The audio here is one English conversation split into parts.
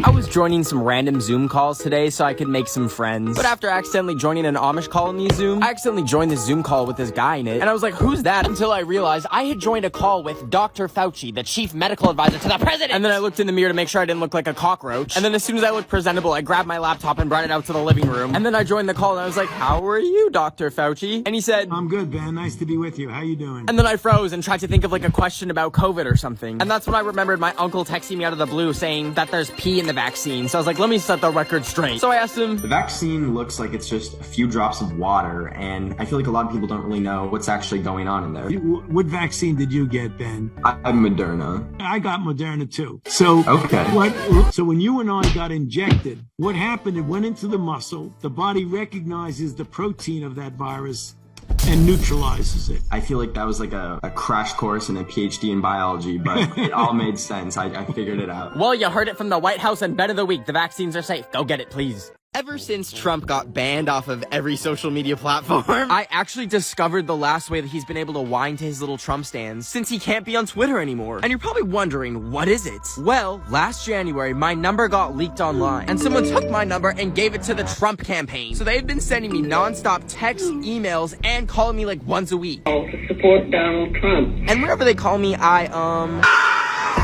I was joining some random Zoom calls today so I could make some friends. But after accidentally joining an Amish colony Zoom, I accidentally joined this Zoom call with this guy in it. And I was like, who's that? Until I realized I had joined a call with Dr. Fauci, the chief medical advisor to the president. And then I looked in the mirror to make sure I didn't look like a cockroach. And then as soon as I looked presentable, I grabbed my laptop and brought it out to the living room. And then I joined the call and I was like, how are you, Dr. Fauci? And he said, I'm good, Ben. Nice to be with you. How you doing? And then I froze and tried to think of like a question about COVID or something. And that's when I remembered my uncle texting me out of the blue saying that there's pee in the vaccine. So I was like, let me set the record straight. So I asked him, the vaccine looks like it's just a few drops of water, and I feel like a lot of people don't really know what's actually going on in there. What vaccine did you get, Ben? I'm Moderna. I got Moderna too. So okay. So when you and I got injected, what happened? It went into the muscle. The body recognizes the protein of that virus and neutralizes it. I feel like that was like a crash course and a PhD in biology, but it all made sense. I figured it out. Well, you heard it from the White House and Bet of the Week. The vaccines are safe. Go get it, please. Ever since Trump got banned off of every social media platform, I actually discovered the last way that he's been able to whine to his little Trump stands, since he can't be on Twitter anymore. And you're probably wondering, what is it? Well, last January, my number got leaked online, and someone took my number and gave it to the Trump campaign. So they've been sending me non-stop texts, emails, and calling me like once a week. To support Donald Trump. And whenever they call me,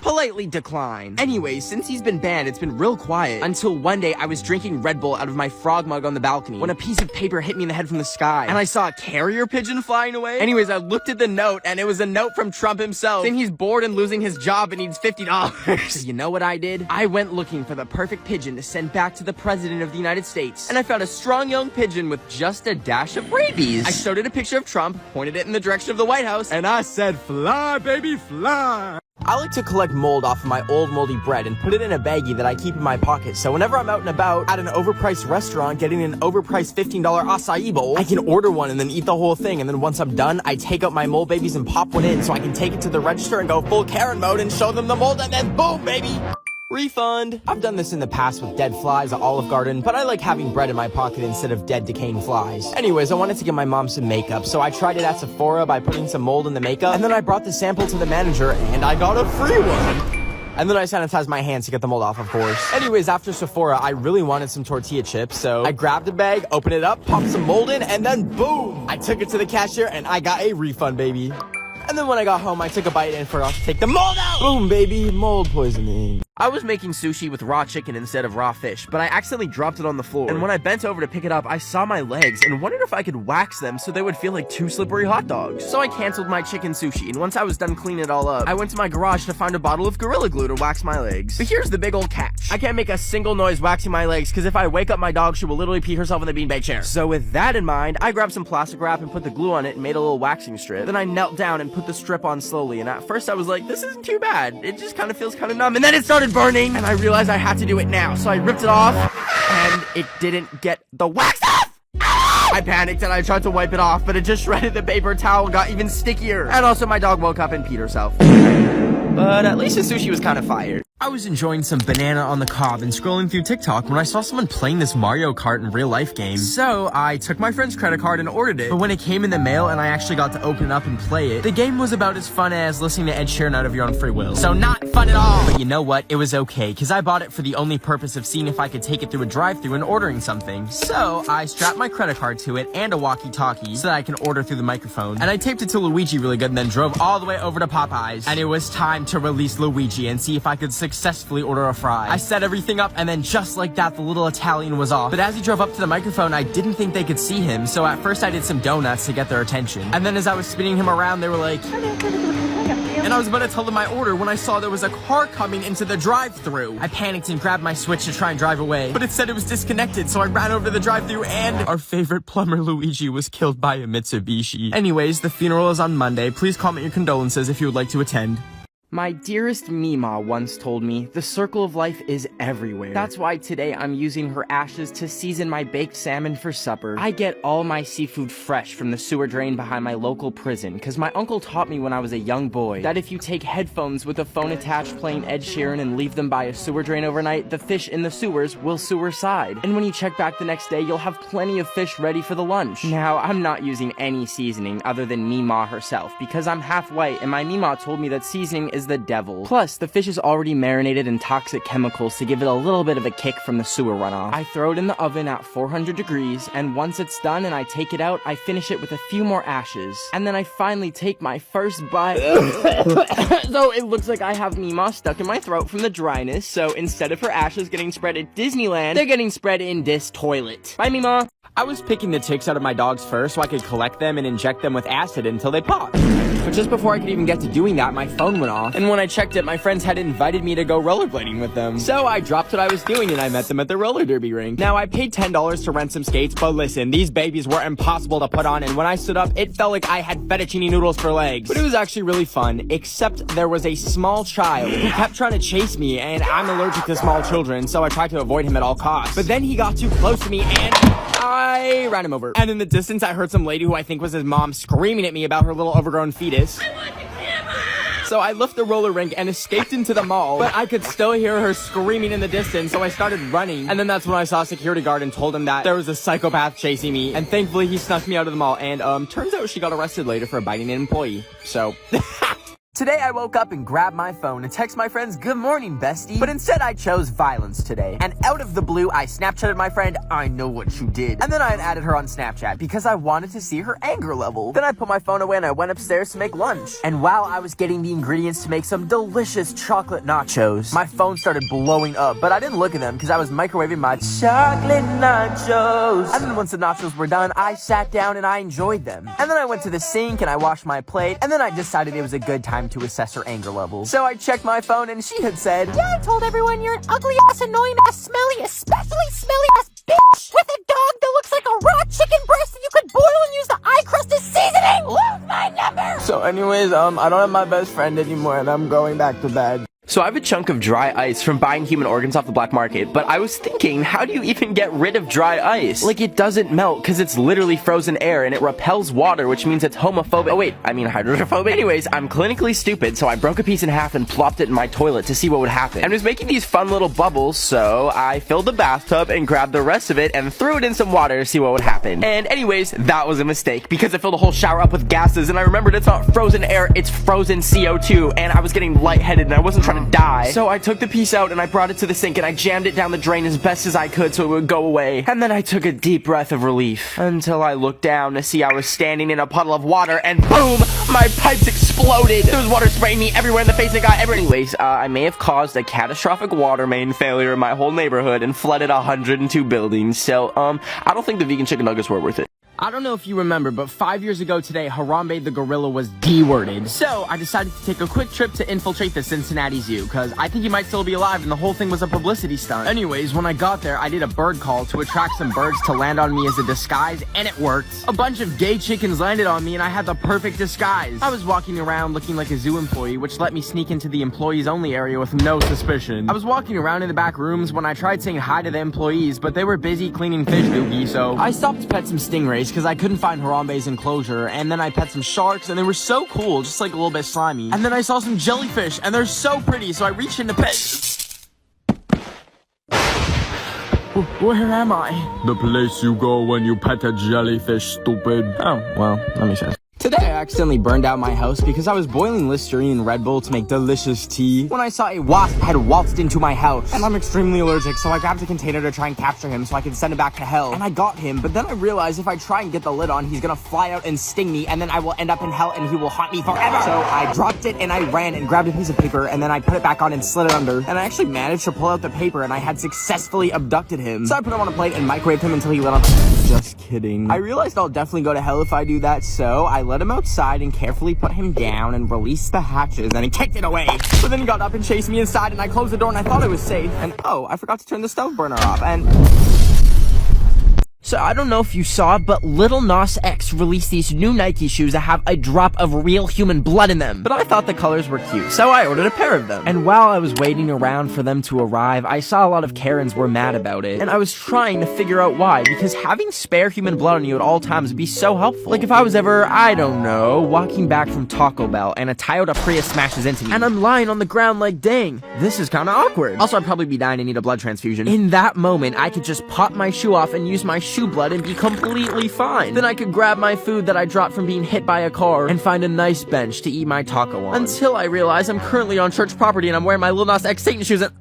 politely decline. Anyways, since he's been banned, it's been real quiet. Until one day, I was drinking Red Bull out of my frog mug on the balcony when a piece of paper hit me in the head from the sky, and I saw a carrier pigeon flying away. Anyways, I looked at the note, and it was a note from Trump himself saying he's bored and losing his job and needs $50. So you know what I did? I went looking for the perfect pigeon to send back to the president of the United States, and I found a strong young pigeon with just a dash of rabies. I showed it a picture of Trump, pointed it in the direction of the White House, and I said, fly, baby, fly. I like to collect mold off of my old moldy bread and put it in a baggie that I keep in my pocket, so whenever I'm out and about at an overpriced restaurant getting an overpriced $15 acai bowl, I can order one and then eat the whole thing, and then once I'm done, I take out my mold babies and pop one in so I can take it to the register and go full Karen mode and show them the mold, and then boom, baby! Refund. I've done this in the past with dead flies at Olive Garden, but I like having bread in my pocket instead of dead decaying flies. Anyways, I wanted to get my mom some makeup, so I tried it at Sephora by putting some mold in the makeup, and then I brought the sample to the manager, and I got a free one. And then I sanitized my hands to get the mold off, of course. Anyways, after Sephora, I really wanted some tortilla chips, so I grabbed a bag, opened it up, popped some mold in, and then boom! I took it to the cashier, and I got a refund, baby. And then when I got home, I took a bite and forgot to take the mold out! Boom, baby, mold poisoning. I was making sushi with raw chicken instead of raw fish, but I accidentally dropped it on the floor. And when I bent over to pick it up, I saw my legs and wondered if I could wax them so they would feel like 2 slippery hot dogs. So I canceled my chicken sushi, and once I was done cleaning it all up, I went to my garage to find a bottle of Gorilla Glue to wax my legs. But here's the big old catch. I can't make a single noise waxing my legs, because if I wake up my dog, she will literally pee herself in the beanbag chair. So with that in mind, I grabbed some plastic wrap and put the glue on it and made a little waxing strip. Then I knelt down and put the strip on slowly, and at first I was like, this isn't too bad. It just kind of feels kind of numb, and then it started burning, and I realized I had to do it now, so I ripped it off, and it didn't get the wax off! I panicked and I tried to wipe it off, but it just shredded the paper towel and got even stickier. And also my dog woke up and peed herself. But at least the sushi was kind of fire. I was enjoying some banana on the cob and scrolling through TikTok when I saw someone playing this Mario Kart in real life game. So I took my friend's credit card and ordered it. But when it came in the mail and I actually got to open it up and play it, the game was about as fun as listening to Ed Sheeran out of your own free will. So not fun at all. But you know what? It was okay, because I bought it for the only purpose of seeing if I could take it through a drive-thru and ordering something. So I strapped my credit card to it and a walkie-talkie so that I can order through the microphone. And I taped it to Luigi really good and then drove all the way over to Popeyes. And it was time to release Luigi and see if I could successfully order a fry. I set everything up, and then just like that, the little Italian was off. But as he drove up to the microphone, I didn't think they could see him, so at first I did some donuts to get their attention. And then as I was spinning him around, they were like... And I was about to tell them my order when I saw there was a car coming into the drive-thru. I panicked and grabbed my Switch to try and drive away, but it said it was disconnected, so I ran over to the drive-thru, and our favorite plumber Luigi was killed by a Mitsubishi. Anyways, the funeral is on Monday. Please comment your condolences if you would like to attend. My dearest meemaw once told me, the circle of life is everywhere. That's why today I'm using her ashes to season my baked salmon for supper. I get all my seafood fresh from the sewer drain behind my local prison, cause my uncle taught me when I was a young boy that if you take headphones with a phone attached playing Ed Sheeran and leave them by a sewer drain overnight, the fish in the sewers will sewer side. And when you check back the next day, you'll have plenty of fish ready for the lunch. Now, I'm not using any seasoning other than meemaw herself, because I'm half white and my meemaw told me that seasoning is is the devil. Plus, the fish is already marinated in toxic chemicals to give it a little bit of a kick from the sewer runoff. I throw it in the oven at 400 degrees, and once it's done and I take it out, I finish it with a few more ashes. And then I finally take my first bite. So it looks like I have meemaw stuck in my throat from the dryness, so instead of her ashes getting spread at Disneyland, they're getting spread in this toilet. Bye, meemaw. I was picking the ticks out of my dog's fur so I could collect them and inject them with acid until they popped. But just before I could even get to doing that, my phone went off, and when I checked it, my friends had invited me to go rollerblading with them. So I dropped what I was doing and I met them at the roller derby rink. Now, I paid $10 to rent some skates, but listen, these babies were impossible to put on, and when I stood up, it felt like I had fettuccine noodles for legs. But it was actually really fun, except there was a small child who kept trying to chase me, and I'm allergic to small children, so I tried to avoid him at all costs. But then he got too close to me, and I ran him over. And in the distance, I heard some lady who I think was his mom screaming at me about her little overgrown fetus. So I left the roller rink and escaped into the mall, but I could still hear her screaming in the distance, so I started running. And then that's when I saw a security guard and told him that there was a psychopath chasing me. And thankfully, he snuck me out of the mall. And turns out she got arrested later for biting an employee. So... Today I woke up and grabbed my phone and text my friends, "Good morning, bestie." But instead I chose violence today. And out of the blue, I Snapchatted my friend, "I know what you did." And then I had added her on Snapchat because I wanted to see her anger level. Then I put my phone away and I went upstairs to make lunch. And while I was getting the ingredients to make some delicious chocolate nachos, my phone started blowing up. But I didn't look at them because I was microwaving my chocolate nachos. And then once the nachos were done, I sat down and I enjoyed them. And then I went to the sink and I washed my plate. And then I decided it was a good time to assess her anger level. So I checked my phone and she had said, "Yeah, I told everyone you're an ugly ass, annoying ass, smelly, especially smelly ass bitch with a dog that looks like a raw chicken breast that you could boil and use the eye crust as seasoning. Lose my number." So anyways, I don't have my best friend anymore and I'm going back to bed. So I have a chunk of dry ice from buying human organs off the black market, but I was thinking, how do you even get rid of dry ice? Like, it doesn't melt because it's literally frozen air and it repels water, which means it's homophobic. Oh wait, I mean hydrophobic. Anyways, I'm clinically stupid, so I broke a piece in half and plopped it in my toilet to see what would happen. And it was making these fun little bubbles, so I filled the bathtub and grabbed the rest of it and threw it in some water to see what would happen. And anyways, that was a mistake because I filled the whole shower up with gases, and I remembered it's not frozen air, it's frozen CO2, and I was getting lightheaded and I wasn't trying to die. So I took the piece out and I brought it to the sink and I jammed it down the drain as best as I could so it would go away. And then I took a deep breath of relief until I looked down to see I was standing in a puddle of water and boom, my pipes exploded. There was water spraying me everywhere in the face and got everywhere. Anyways, I may have caused a catastrophic water main failure in my whole neighborhood and flooded 102 buildings. So, I don't think the vegan chicken nuggets were worth it. I don't know if you remember, but 5 years ago today, Harambe the gorilla was D-worded. So, I decided to take a quick trip to infiltrate the Cincinnati Zoo, because I think he might still be alive and the whole thing was a publicity stunt. Anyways, when I got there, I did a bird call to attract some birds to land on me as a disguise, and it worked. A bunch of gay chickens landed on me and I had the perfect disguise. I was walking around looking like a zoo employee, which let me sneak into the employees only area with no suspicion. I was walking around in the back rooms when I tried saying hi to the employees, but they were busy cleaning fish doogie, so I stopped to pet some stingrays because I couldn't find Harambe's enclosure, and then I pet some sharks and they were so cool, just like a little bit slimy. And then I saw some jellyfish and they're so pretty, so I reached in to pet. Where am I? The place you go when you pet a jellyfish, stupid. Oh, well, let me say. Today I accidentally burned out my house because I was boiling Listerine and Red Bull to make delicious tea when I saw a wasp had waltzed into my house. And I'm extremely allergic, so I grabbed a container to try and capture him so I could send him back to hell. And I got him, but then I realized if I try and get the lid on, he's gonna fly out and sting me, and then I will end up in hell and he will haunt me forever. So I dropped it and I ran and grabbed a piece of paper, and then I put it back on and slid it under. And I actually managed to pull out the paper, and I had successfully abducted him. So I put him on a plate and microwaved him until he lit on. Just kidding. I realized I'll definitely go to hell if I do that, so I let him outside and carefully put him down and released the hatches, and he kicked it away. But then he got up and chased me inside, and I closed the door and I thought I was safe. And oh, I forgot to turn the stove burner off, and... So I don't know if you saw, but Lil Nas X released these new Nike shoes that have a drop of real human blood in them. But I thought the colors were cute, so I ordered a pair of them. And while I was waiting around for them to arrive, I saw a lot of Karens were mad about it. And I was trying to figure out why, because having spare human blood on you at all times would be so helpful. Like if I was ever, I don't know, walking back from Taco Bell and a Toyota Prius smashes into me, and I'm lying on the ground like, dang, this is kinda awkward. Also, I'd probably be dying and need a blood transfusion. In that moment, I could just pop my shoe off and use my chew blood and be completely fine. Then I could grab my food that I dropped from being hit by a car and find a nice bench to eat my taco on. Until I realize I'm currently on church property and I'm wearing my Lil Nas X Satan shoes and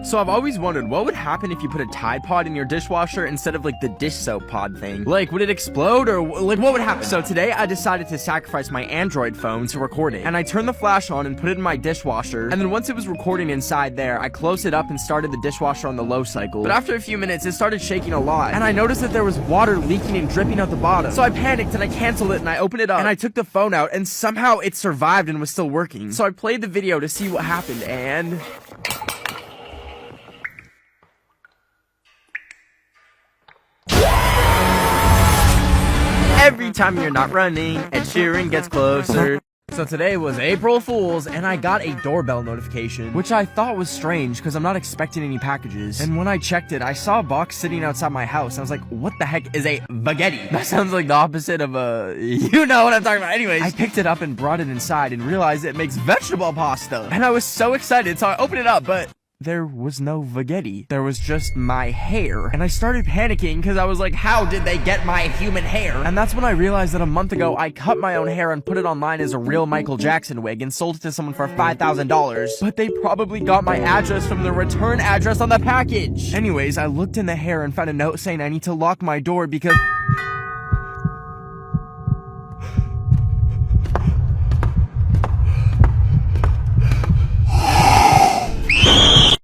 So I've always wondered what would happen if you put a Tide Pod in your dishwasher instead of like the dish soap pod thing. Like, would it explode or like what would happen? So today I decided to sacrifice my Android phone to record it. And I turned the flash on and put it in my dishwasher. And then once it was recording inside there, I closed it up and started the dishwasher on the low cycle. But after a few minutes, it started shaking a lot. And I noticed that there was water leaking and dripping out the bottom. So I panicked and I canceled it and I opened it up and I took the phone out and somehow it survived and was still working. So I played the video to see what happened and... Every time you're not running, Ed Sheeran gets closer. So today was April Fool's, and I got a doorbell notification, which I thought was strange because I'm not expecting any packages. And when I checked it, I saw a box sitting outside my house. I was like, what the heck is a baguette? That sounds like the opposite of a... You know what I'm talking about. Anyways, I picked it up and brought it inside and realized it makes vegetable pasta. And I was so excited, so I opened it up, but... there was no spaghetti. There was just my hair. And I started panicking because I was like, how did they get my human hair? And that's when I realized that a month ago, I cut my own hair and put it online as a real Michael Jackson wig and sold it to someone for $5,000. But they probably got my address from the return address on the package. Anyways, I looked in the hair and found a note saying I need to lock my door because...